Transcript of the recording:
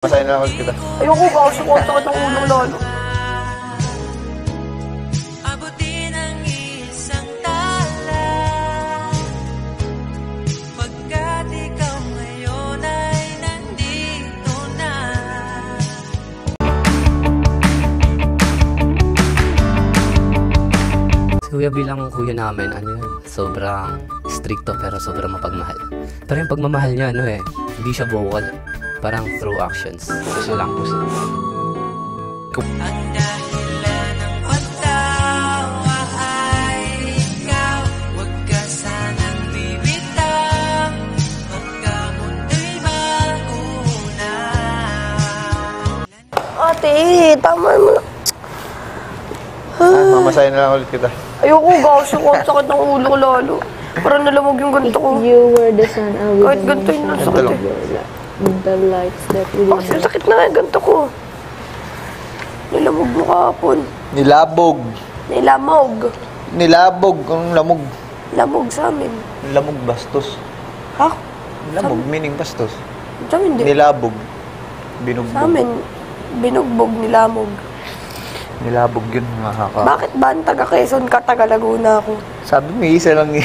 Masahin na lang kita. Ayoko ba? Sakot ng ulo lalo. Abutin ang isang tala pagkat ikaw ngayon ay nandito na. Si Kuya bilang kuya namin, sobrang stricto pero sobrang mapagmahal. Pero yung pagmamahal niya, hindi siya vocal. Parang through actions. Gusto lang po siya. Ang dahilan ng pagtawa ay ikaw. Huwag ka sanang bibitaw pagka mundo'y mauna. Ate, tama mo na. Mamasahin na lang ulit kita. Ayoko ba? Sakot ng ulo lalo. Parang nalamog yung ganito ko. You were the sun, I will Kahit ganito yung nasa Ganito lang. the lights that we Oh, sakit na nga yung ganito ko. Nilamog mo kahapon. Nilabog. Nilamog. Nilabog. Ang lamog. Lamog sa amin. Lamog bastos. Ha? Lamog, meaning bastos. Sa amin di. Nilabog. Sa Binugbog. amin, binugbog, nilamog. Nilabog yun, nakaka. Bakit ba ang taga Quezon ka, taga Laguna ako? Sabi mo, isa lang eh.